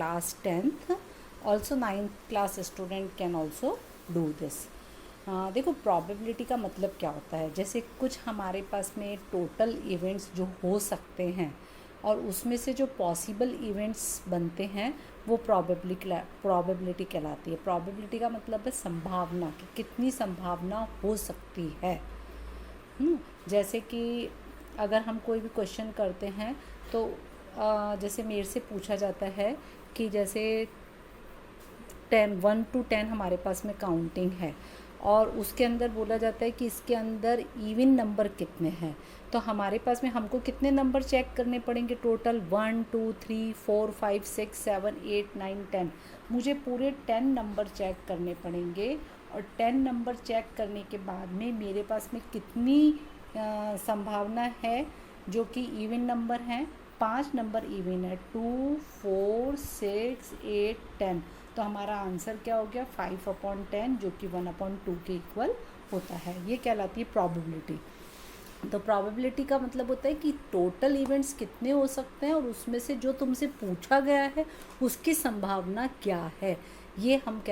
class 10th, also 9th class student can also do this. देखो probability का मतलब क्या होता है, जैसे कुछ हमारे पास में टोटल इवेंट्स जो हो सकते हैं और उसमें से जो पॉसिबल इवेंट्स बनते हैं वो प्रॉबेबिलिटी कहलाती है. प्रॉबेबिलिटी का मतलब है संभावना, कि कितनी संभावना हो सकती है. जैसे कि अगर हम कोई भी क्वेश्चन करते हैं तो जैसे मेरे से पूछा जाता है कि जैसे 1 to 10 हमारे पास में काउंटिंग है और उसके अंदर बोला जाता है कि इसके अंदर इवन नंबर कितने हैं. तो हमारे पास में हमको कितने नंबर चेक करने पड़ेंगे टोटल? 1 2 3 4 5 6 7 8 9 10. मुझे पूरे 10 नंबर चेक करने पड़ेंगे और 10 नंबर चेक करने के बाद में मेरे पास में कितनी संभावना है जो कि इवन नंबर हैं. 5 नंबर इवन है, 2 4 6 8 10. तो हमारा आंसर क्या हो गया? 5/10, जो कि 1/2 के इक्वल होता है. ये कहलाती है प्रॉबेबिलिटी. तो प्रॉबेबिलिटी का मतलब होता है कि टोटल इवेंट्स कितने हो सकते हैं और उसमें से जो तुमसे पूछा गया है उसकी संभावना क्या है, ये हम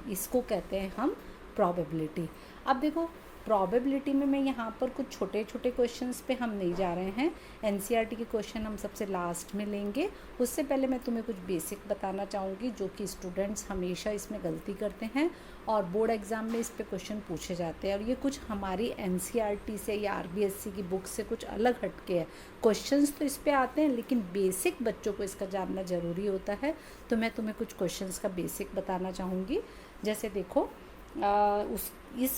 इसको कहते हैं हम प्रॉबेबिलिटी. अब देखो प्रॉबेबिलिटी में मैं यहाँ पर कुछ छोटे छोटे क्वेश्चंस पे हम नहीं जा रहे हैं. एनसीईआरटी के क्वेश्चन हम सबसे लास्ट में लेंगे. उससे पहले मैं तुम्हें कुछ बेसिक बताना चाहूँगी जो कि स्टूडेंट्स हमेशा इसमें गलती करते हैं और बोर्ड एग्ज़ाम में इस पे क्वेश्चन पूछे जाते हैं. और ये कुछ हमारी एनसीईआरटी से या आरबीएससी की बुक से कुछ अलग हटके है. क्वेश्चंस तो इस पर आते हैं लेकिन बेसिक बच्चों को इसका जानना ज़रूरी होता है. तो मैं तुम्हें कुछ क्वेश्चंस का बेसिक बताना चाहूँगी. जैसे देखो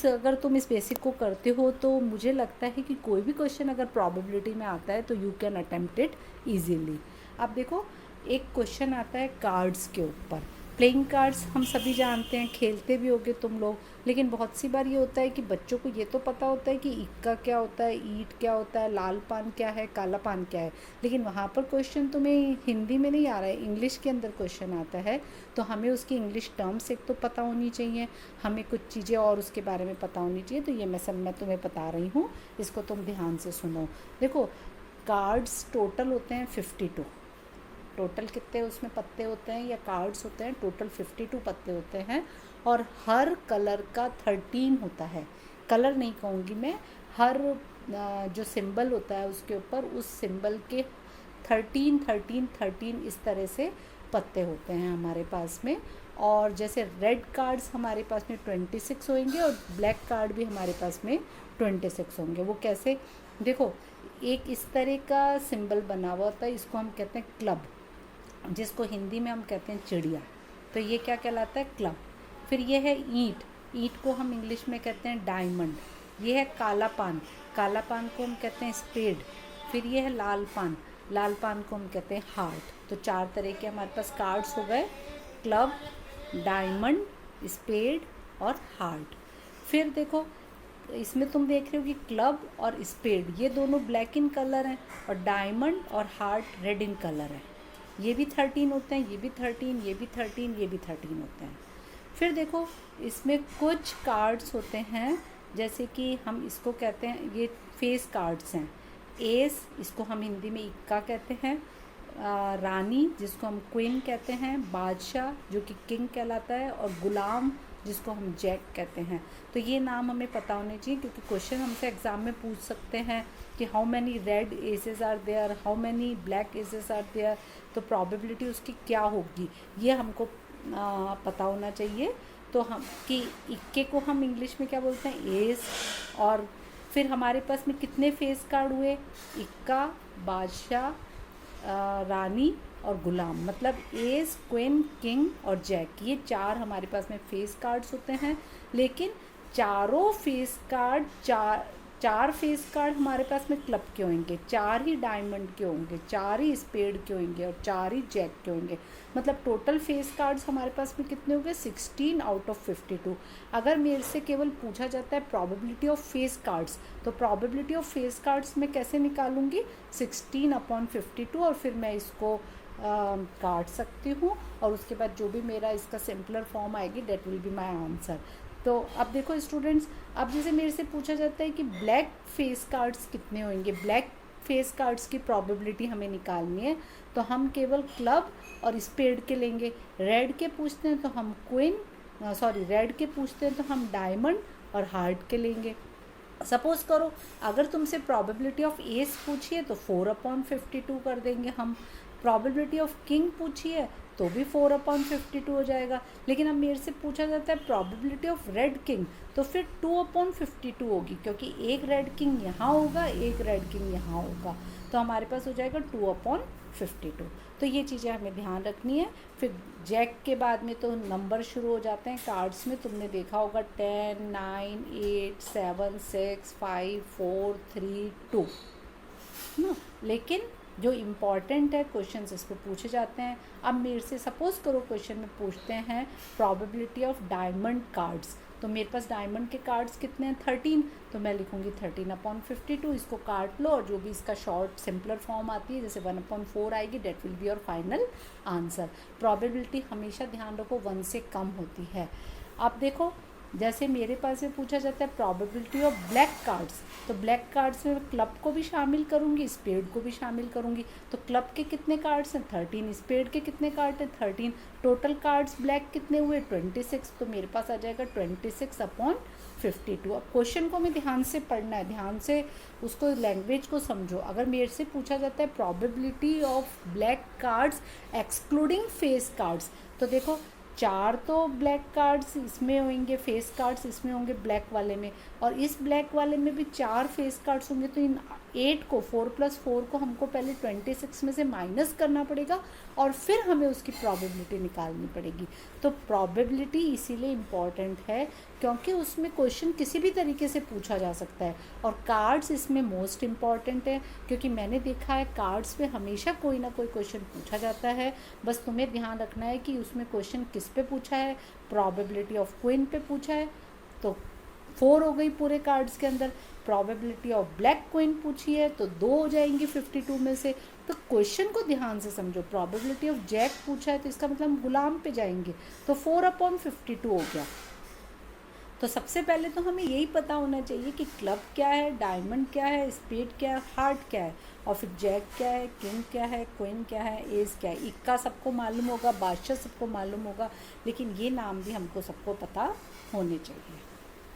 अगर तुम इस बेसिक को करते हो तो मुझे लगता है कि कोई भी क्वेश्चन अगर प्रॉबेबिलिटी में आता है तो you can attempt it easily. अब देखो एक क्वेश्चन आता है कार्ड्स के ऊपर. प्लेइंग कार्ड्स हम सभी जानते हैं, खेलते भी होगे तुम लोग, लेकिन बहुत सी बार ये होता है कि बच्चों को ये तो पता होता है कि इक्का क्या होता है, ईट क्या होता है, लाल पान क्या है, काला पान क्या है, लेकिन वहाँ पर क्वेश्चन तुम्हें हिंदी में नहीं आ रहा है, इंग्लिश के अंदर क्वेश्चन आता है. तो हमें उसकी इंग्लिश टर्म्स एक तो पता होनी चाहिए, हमें कुछ चीज़ें और उसके बारे में पता होनी चाहिए. तो ये मैं तुम्हें बता रही हूँ, इसको तुम ध्यान से सुनो. देखो कार्ड्स टोटल होते हैं 52. टोटल कितने उसमें पत्ते होते हैं या कार्ड्स होते हैं? टोटल 52 पत्ते होते हैं और हर कलर का 13 होता है. कलर नहीं कहूँगी मैं, हर जो सिंबल होता है उसके ऊपर उस सिंबल के 13 13 13 इस तरह से पत्ते होते हैं हमारे पास में. और जैसे रेड कार्ड्स हमारे पास में 26 होंगे और ब्लैक कार्ड भी हमारे पास में 26 होंगे. वो कैसे? देखो एक इस तरह का सिंबल बना हुआ होता है, इसको हम कहते हैं क्लब, जिसको हिंदी में हम कहते हैं चिड़िया. तो ये क्या कहलाता है? क्लब. फिर ये है ईंट. ईंट को हम इंग्लिश में कहते हैं डायमंड. ये है काला पान. काला पान को हम कहते हैं स्पेड. फिर ये है लाल पान. लाल पान को हम कहते हैं हार्ट. तो 4 तरह के हमारे पास कार्ड्स हो गए, क्लब, डायमंड, स्पेड और हार्ट. फिर देखो इसमें तुम देख रहे हो कि क्लब और स्पेड ये दोनों ब्लैक इन कलर हैं और डायमंड और हार्ट रेड इन कलर है. ये भी 13 होते हैं, ये भी 13, ये भी 13, ये भी 13 होते हैं. फिर देखो इसमें कुछ कार्ड्स होते हैं जैसे कि हम इसको कहते हैं, ये फेस कार्ड्स हैं. एस, इसको हम हिंदी में इक्का कहते हैं. रानी, जिसको हम क्वीन कहते हैं. बादशाह, जो कि किंग कहलाता है. और गुलाम, जिसको हम जैक कहते हैं. तो ये नाम हमें पता होने चाहिए क्योंकि क्वेश्चन हमसे एग्ज़ाम में पूछ सकते हैं कि how many red aces are there, how many black aces are there. तो प्रॉबेबिलिटी उसकी क्या होगी ये हमको पता होना चाहिए. तो हम कि इक्के को हम इंग्लिश में क्या बोलते हैं? एस. और फिर हमारे पास में कितने फेस कार्ड हुए? इक्का, बादशाह, रानी और गुलाम. मतलब एस, क्वीन, किंग और जैक, ये 4 हमारे पास में फेस कार्ड्स होते हैं. लेकिन चारों फेस कार्ड, चार फेस कार्ड हमारे पास में क्लब के होंगे, 4 ही डायमंड के होंगे, 4 ही स्पेड के होंगे और 4 ही जैक के होंगे. मतलब टोटल फेस कार्ड्स हमारे पास में कितने हो गए? 16 आउट ऑफ 52. अगर मेरे से केवल पूछा जाता है प्रॉबेबिलिटी ऑफ फेस कार्ड्स, तो प्रॉबेबिलिटी ऑफ फेस कार्ड्स मैं कैसे निकालूंगी? 16/52. और फिर मैं इसको काट सकती हूँ और उसके बाद जो भी मेरा इसका सिंपलर फॉर्म आएगी that will be my answer. तो अब देखो स्टूडेंट्स, अब जैसे मेरे से पूछा जाता है कि ब्लैक फेस कार्ड्स कितने होंगे, ब्लैक फेस कार्ड्स की प्रोबेबिलिटी हमें निकालनी है तो हम केवल क्लब और स्पेड के लेंगे। रेड के पूछते हैं तो हम क्वीन रेड के पूछते हैं तो हम डायमंड और हार्ट के लेंगे। सपोज़ करो अगर तुमसे प्रोबेबिलिटी ऑफ एस पूछिए तो 4/52 कर देंगे हम। प्रोबेबिलिटी ऑफ किंग पूछिए तो भी 4/52 हो जाएगा। लेकिन अब मेरे से पूछा जाता है प्रोबेबिलिटी ऑफ रेड किंग तो फिर 2/52 होगी, क्योंकि एक रेड किंग यहाँ होगा, एक रेड किंग यहाँ होगा, तो हमारे पास हो जाएगा 2/52। तो ये चीज़ें हमें ध्यान रखनी है। फिर जैक के बाद में तो नंबर शुरू हो जाते हैं कार्ड्स में। तुमने देखा होगा 10, 9, 8, 7, 6, 5, 4, 3, 2 ना। लेकिन जो इम्पॉर्टेंट है क्वेश्चंस इस पर पूछे जाते हैं। अब मेरे से सपोज़ करो क्वेश्चन में पूछते हैं प्रोबेबिलिटी ऑफ डायमंड कार्ड्स, तो मेरे पास डायमंड के कार्ड्स कितने हैं 13, तो मैं लिखूँगी 13/52। इसको काट लो और जो भी इसका शॉर्ट सिंपलर फॉर्म आती है जैसे 1/4 आएगी, that will be your final answer. Probability हमेशा ध्यान रखो 1 से कम होती है। अब देखो जैसे मेरे पास से पूछा जाता है प्रोबेबिलिटी ऑफ ब्लैक कार्ड्स, तो ब्लैक कार्ड्स में क्लब को भी शामिल करूँगी, स्पेड को भी शामिल करूँगी। तो क्लब के कितने कार्ड्स हैं 13, स्पेड के कितने कार्ड हैं 13, टोटल कार्ड्स ब्लैक कितने हुए 26, तो मेरे पास आ जाएगा 26/52। अब क्वेश्चन को हमें ध्यान से पढ़ना है, ध्यान से उसको लैंग्वेज को समझो। अगर मेरे से पूछा जाता है probability of black cards excluding face cards, तो देखो 4 तो ब्लैक कार्ड्स इसमें होंगे, फेस कार्ड्स इसमें होंगे ब्लैक वाले में, और इस ब्लैक वाले में भी 4 फेस कार्ड्स होंगे। तो इन 8 को 4+4 को हमको पहले 26 में से माइनस करना पड़ेगा और फिर हमें उसकी प्रोबेबिलिटी निकालनी पड़ेगी। तो प्रोबेबिलिटी इसीलिए इम्पॉर्टेंट है क्योंकि उसमें क्वेश्चन किसी भी तरीके से पूछा जा सकता है, और कार्ड्स इसमें मोस्ट इम्पॉर्टेंट है क्योंकि मैंने देखा है कार्ड्स पे हमेशा कोई ना कोई क्वेश्चन पूछा जाता है। बस तुम्हें ध्यान रखना है कि उसमें क्वेश्चन किस पे पूछा है। प्रोबेबिलिटी ऑफ क्वीन पे पूछा है तो 4 हो गई पूरे कार्ड्स के अंदर। प्रोबेबिलिटी ऑफ ब्लैक क्वीन पूछी है तो 2 हो जाएंगी 52 में से। तो क्वेश्चन को ध्यान से समझो। प्रोबेबिलिटी ऑफ जैक पूछा है तो इसका मतलब हम गुलाम पे जाएंगे, तो 4/52 हो गया। तो सबसे पहले तो हमें यही पता होना चाहिए कि क्लब क्या है, डायमंड क्या है, स्पेड क्या है, हार्ट क्या है, और फिर जैक क्या है, किंग क्या है, क्वीन क्या है, एस क्या है। इक्का सबको मालूम होगा, बादशाह सबको मालूम होगा, लेकिन ये नाम भी हमको सबको पता होने चाहिए।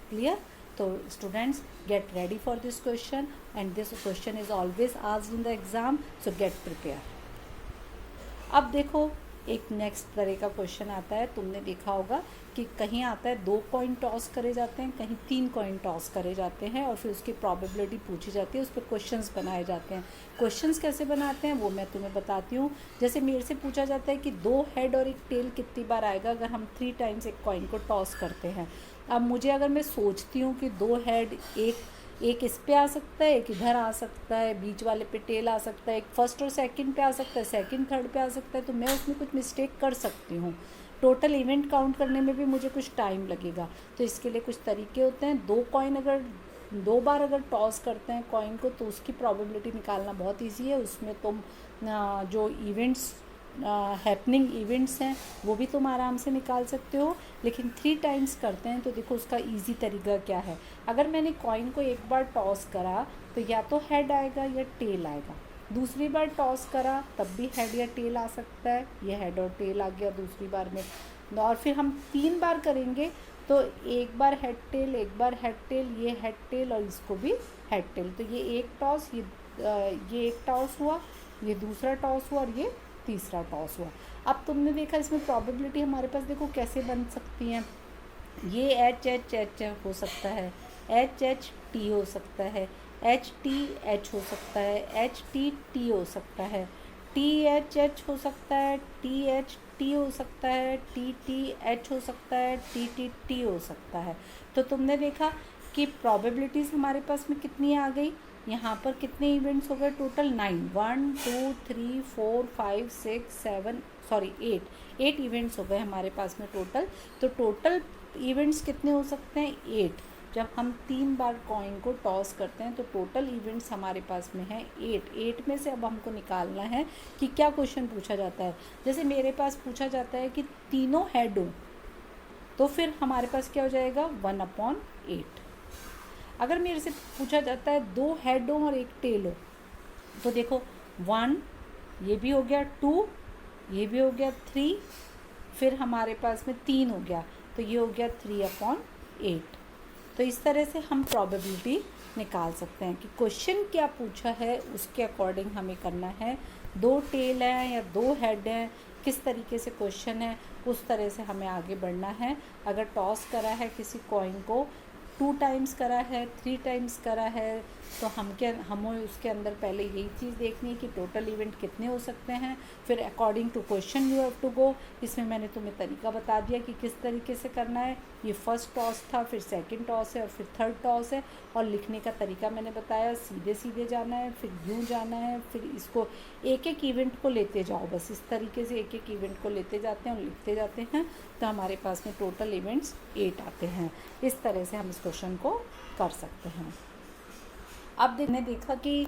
क्लियर? तो students get ready for this question, and this question is always asked in the exam, so gate prepare. अब देखो एक नेक्स्ट तरह का क्वेश्चन आता है। तुमने देखा होगा कि कहीं आता है 2 कॉइन टॉस करे जाते हैं, कहीं 3 कॉइन टॉस करे जाते हैं, और फिर उसकी प्रोबेबिलिटी पूछी जाती है, उस पर क्वेश्चंस बनाए जाते हैं। क्वेश्चंस कैसे बनाते हैं वो मैं तुम्हें बताती हूँ। जैसे मेरे से पूछा जाता है कि 2 हेड और 1 टेल कितनी बार आएगा अगर हम 3 टाइम्स एक कॉइन को टॉस करते हैं। अब मुझे अगर मैं सोचती हूँ कि 2 हेड, एक इस पे आ सकता है, एक इधर आ सकता है, बीच वाले पे टेल आ सकता है, एक फर्स्ट और सेकंड पे आ सकता है, सेकंड थर्ड पे आ सकता है, तो मैं उसमें कुछ मिस्टेक कर सकती हूँ। टोटल इवेंट काउंट करने में भी मुझे कुछ टाइम लगेगा। तो इसके लिए कुछ तरीके होते हैं। 2 कॉइन अगर 2 बार अगर टॉस करते हैं कॉइन को तो उसकी प्रोबेबिलिटी निकालना बहुत ईजी है। उसमें तुम जो इवेंट्स हैपनिंग इवेंट्स हैं वो भी तुम आराम से निकाल सकते हो। लेकिन 3 टाइम्स करते हैं तो देखो उसका इजी तरीका क्या है। अगर मैंने कॉइन को एक बार टॉस करा तो या तो हेड आएगा या टेल आएगा। दूसरी बार टॉस करा तब भी हेड या टेल आ सकता है, ये हेड और टेल आ गया दूसरी बार में। और फिर हम 3 बार करेंगे तो एक बार हेड टेल, एक बार हेड टेल, ये हेड टेल और इसको भी हेड टेल। तो ये एक टॉस, ये एक टॉस हुआ, ये दूसरा टॉस हुआ और ये तीसरा टॉस हुआ। अब तुमने देखा इसमें प्रोबेबिलिटी हमारे पास देखो कैसे बन सकती हैं। ये एच एच एच हो सकता है, एच एच टी हो सकता है, एच टी एच हो सकता है, एच टी टी हो सकता है, टी एच एच हो सकता है, टी एच टी हो सकता है, टी टी एच हो सकता है, टी टी टी हो सकता है। तो तुमने देखा कि प्रोबेबिलिटीज़ हमारे पास में कितनी आ गई। यहाँ पर कितने इवेंट्स हो गए टोटल 9, 1 2 3 4 5 6 7 8 इवेंट्स हो गए हमारे पास में टोटल। तो टोटल इवेंट्स कितने हो सकते हैं 8। जब हम 3 बार कॉइन को टॉस करते हैं तो टोटल इवेंट्स हमारे पास में है 8 में से अब हमको निकालना है कि क्या क्वेश्चन पूछा जाता है। जैसे मेरे पास पूछा जाता है कि तीनों हेड हो तो फिर हमारे पास क्या हो जाएगा 1/8। अगर मेरे से पूछा जाता है 2 हेड हो और 1 टेल हो तो देखो 1, ये भी हो गया 2, ये भी हो गया 3, फिर हमारे पास में 3 हो गया, तो ये हो गया 3/8। तो इस तरह से हम प्रोबेबिलिटी निकाल सकते हैं कि क्वेश्चन क्या पूछा है उसके अकॉर्डिंग हमें करना है। 2 टेल हैं या 2 हेड हैं, किस तरीके से क्वेश्चन है उस तरह से हमें आगे बढ़ना है। अगर टॉस करा है किसी कॉइन को, 2 टाइम्स करा है, 3 टाइम्स करा है, तो हमें उसके अंदर पहले यही चीज़ देखनी है कि टोटल इवेंट कितने हो सकते हैं। फिर according to question you have to go. इसमें मैंने तुम्हें तरीका बता दिया कि किस तरीके से करना है। ये फर्स्ट टॉस था, फिर सेकंड टॉस है और फिर थर्ड टॉस है। और लिखने का तरीका मैंने बताया, सीधे सीधे जाना है, फिर यूँ जाना है, फिर इसको एक एक इवेंट को लेते जाओ। बस इस तरीके से एक एक इवेंट को लेते जाते हैं और लिखते जाते हैं, तो हमारे पास में टोटल इवेंट्स 8 आते हैं। इस तरह से हम इस क्वेश्चन को कर सकते हैं। अब देखा कि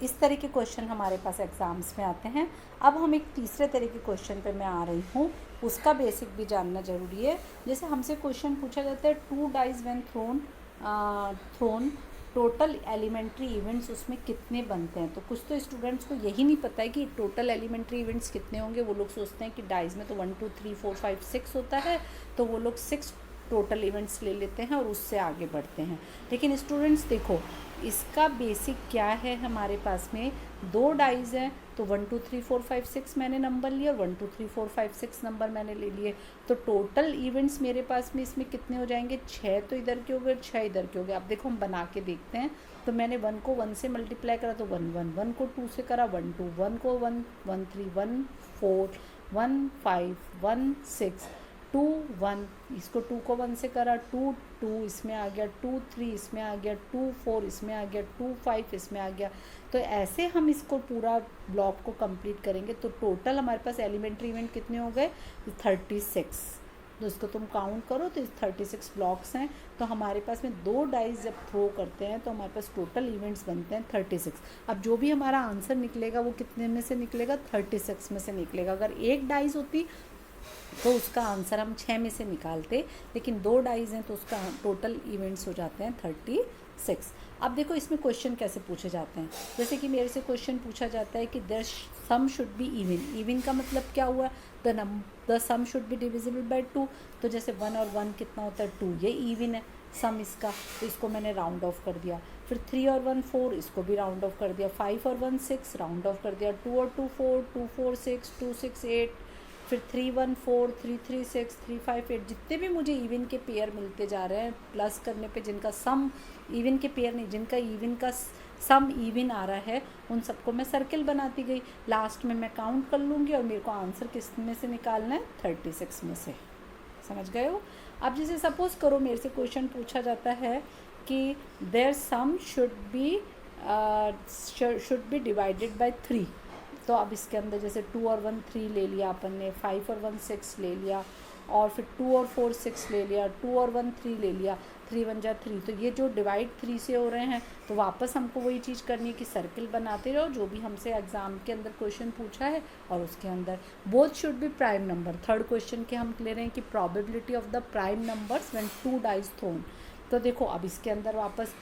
इस तरह के क्वेश्चन हमारे पास एग्ज़ाम्स में आते हैं। अब हम एक तीसरे तरह के क्वेश्चन पे मैं आ रही हूँ, उसका बेसिक भी जानना ज़रूरी है। जैसे हमसे क्वेश्चन पूछा जाता है 2 dice when thrown total elementary events उसमें कितने बनते हैं। तो कुछ तो स्टूडेंट्स को यही नहीं पता है कि टोटल एलिमेंट्री इवेंट्स कितने होंगे। वो लोग सोचते हैं कि डाइज में तो 1 2 3 4 5 6 होता है, तो वो लोग 6 टोटल इवेंट्स ले लेते हैं और उससे आगे बढ़ते हैं। लेकिन स्टूडेंट्स देखो, इसका बेसिक क्या है, हमारे पास में 2 डाइज हैं, तो 1 2 3 4 5 6 मैंने नंबर लिए और 1 2 3 4 5 6 नंबर मैंने ले लिए। तो टोटल इवेंट्स मेरे पास में इसमें कितने हो जाएंगे, 6 तो इधर के हो गए, 6 इधर के हो गए। अब देखो हम बना के देखते हैं। तो मैंने 1 को 1 से मल्टीप्लाई करा तो 1 1, 1 को 2 से करा 1 2, 1 को 1 1 3, 1 4, 1 5, 1 6, 2 1, इसको 2 को 1 से करा 2 2, इसमें आ गया 2 3, इसमें आ गया 2 4, इसमें आ गया 2 5, इसमें आ गया। तो ऐसे हम इसको पूरा ब्लॉक को कंप्लीट करेंगे। तो टोटल हमारे पास एलिमेंट्री इवेंट कितने हो गए, 36। तो इसको तुम काउंट करो तो 36 ब्लॉक्स हैं। तो हमारे पास में 2 डाइस जब थ्रो करते हैं तो हमारे पास टोटल इवेंट्स बनते हैं 36। अब जो भी हमारा आंसर निकलेगा वो कितने में से निकलेगा, 36 में से निकलेगा। अगर 1 डाइस होती तो उसका आंसर हम 6 में से निकालते, लेकिन 2 डाइज हैं तो उसका टोटल इवेंट्स हो जाते हैं 36। अब देखो इसमें क्वेश्चन कैसे पूछे जाते हैं। जैसे कि मेरे से क्वेश्चन पूछा जाता है कि their sum should be even. Even का मतलब क्या हुआ, the sum should be divisible by 2। तो जैसे 1 और 1 कितना होता है, 2, ये इवन है सम इसका, तो इसको मैंने राउंड ऑफ कर दिया। फिर 3 और 1 4, इसको भी राउंड ऑफ कर दिया। 5 और 1 6, राउंड ऑफ कर दिया। 2 और 2 4, 2 4 6, 2 6 8, फिर 3 1 4, 3 3 6, 3 5 8। जितने भी मुझे इवन के पेयर मिलते जा रहे हैं प्लस करने पे, जिनका सम इवन के पेयर नहीं, जिनका इवन का सम इवन आ रहा है, उन सबको मैं सर्किल बनाती गई। लास्ट में मैं काउंट कर लूँगी और मेरे को आंसर किस में से निकालना है, 36 में से। समझ गए हो। अब जैसे सपोज़ करो मेरे से क्वेश्चन पूछा जाता है कि their sum should be divided by 3। तो अब इसके अंदर जैसे 2 और 1 3 ले लिया अपन ने, 5 और 1 6 ले लिया, और फिर 2 और 4 6 ले लिया, 2 और 1 3 ले लिया, 3 1 जा 3। तो ये जो डिवाइड 3 से हो रहे हैं, तो वापस हमको वही चीज़ करनी है कि सर्किल बनाते रहो जो भी हमसे एग्जाम के अंदर क्वेश्चन पूछा है, और उसके अंदर both should be prime number. Third question के हम ले रहे हैं कि probability of the prime numbers when 2 dice thrown. तो देखो अब इसके अंदर वापस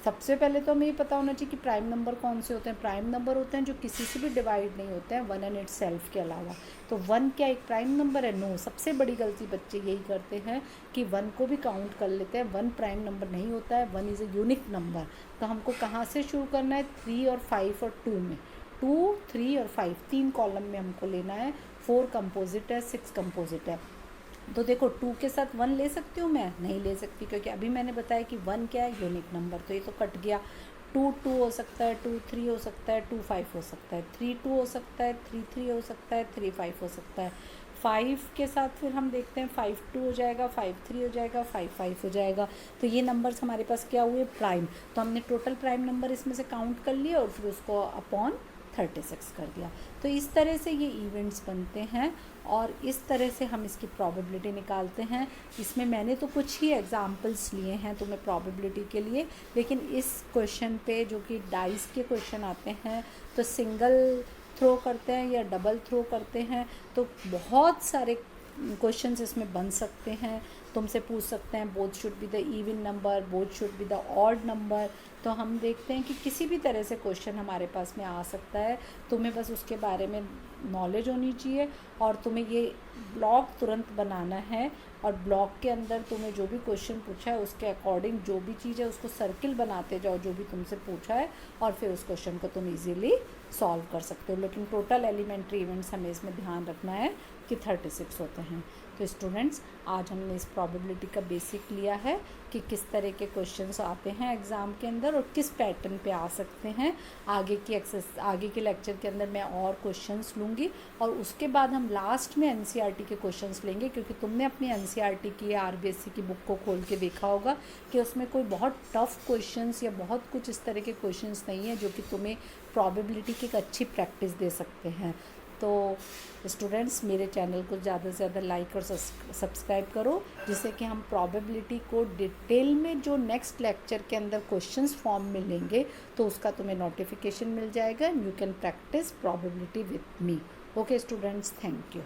सबसे पहले तो हमें ये पता होना चाहिए कि प्राइम नंबर कौन से होते हैं। प्राइम नंबर होते हैं जो किसी से भी डिवाइड नहीं होते हैं, 1 एंड इट सेल्फ के अलावा। तो 1 क्या एक प्राइम नंबर है? नो। सबसे बड़ी गलती बच्चे यही करते हैं कि 1 को भी काउंट कर लेते हैं। 1 प्राइम नंबर नहीं होता है, 1 इज़ ए यूनिक नंबर। तो हमको कहाँ से शुरू करना है, 3 और 5 और 2 में। 2 3 और 5 3 कॉलम में हमको लेना है। 4 कंपोजिट है, 6 कंपोजिट है। तो देखो 2 के साथ 1 ले सकती हूँ मैं? नहीं ले सकती, क्योंकि अभी मैंने बताया कि 1 क्या है, यूनिक नंबर। तो ये तो कट गया। 2 2 हो सकता है, 2 3 हो सकता है, 2 5 हो सकता है, 3 2 हो सकता है, 3 3 हो सकता है, 3 5 हो सकता है। 5 के साथ फिर हम देखते हैं 5 2 हो जाएगा, 5 3 हो जाएगा, 5 5 हो जाएगा। तो ये नंबर्स हमारे पास क्या हुए, प्राइम। तो हमने टोटल प्राइम नंबर इसमें से काउंट कर लिया और फिर उसको अपॉन 36 कर दिया। तो इस तरह से ये इवेंट्स बनते हैं और इस तरह से हम इसकी प्रोबेबिलिटी निकालते हैं। इसमें मैंने तो कुछ ही एग्जांपल्स लिए हैं तुम्हें प्रोबेबिलिटी के लिए, लेकिन इस क्वेश्चन पे जो कि डाइस के क्वेश्चन आते हैं तो सिंगल थ्रो करते हैं या डबल थ्रो करते हैं, तो बहुत सारे क्वेश्चंस इसमें बन सकते हैं, तुमसे पूछ सकते हैं both should be the even number, both should be the odd number. तो हम देखते हैं कि किसी भी तरह से क्वेश्चन हमारे पास में आ सकता है, तुम्हें बस उसके बारे में नॉलेज होनी चाहिए और तुम्हें ये ब्लॉक तुरंत बनाना है और ब्लॉक के अंदर तुम्हें जो भी क्वेश्चन पूछा है उसके अकॉर्डिंग जो भी चीज़ है उसको सर्किल बनाते जाओ जो भी तुमसे पूछा है, और फिर उस क्वेश्चन को तुम इजीली सॉल्व कर सकते हो। लेकिन टोटल एलिमेंट्री इवेंट्स हमें इसमें ध्यान रखना है कि 36 होते हैं। तो स्टूडेंट्स, आज हमने इस प्रोबेबिलिटी का बेसिक लिया है कि किस तरह के क्वेश्चंस आते हैं एग्ज़ाम के अंदर और किस पैटर्न पे आ सकते हैं। आगे के लेक्चर के अंदर मैं और क्वेश्चंस लूँगी और उसके बाद हम लास्ट में एनसीईआरटी के क्वेश्चंस लेंगे, क्योंकि तुमने अपनी एनसीईआरटी की या आरबीएससी की बुक को खोल के देखा होगा कि उसमें कोई बहुत टफ क्वेश्चंस या बहुत कुछ इस तरह के क्वेश्चंस नहीं है जो कि तुम्हें प्रोबेबिलिटी की एक अच्छी प्रैक्टिस दे सकते हैं। तो स्टूडेंट्स, मेरे चैनल को ज़्यादा से ज़्यादा लाइक और सब्सक्राइब करो, जिससे कि हम प्रोबेबिलिटी को डिटेल में जो नेक्स्ट लेक्चर के अंदर क्वेश्चंस फॉर्म में लेंगे तो उसका तुम्हें नोटिफिकेशन मिल जाएगा। You can practice probability with me. Okay students, thank you.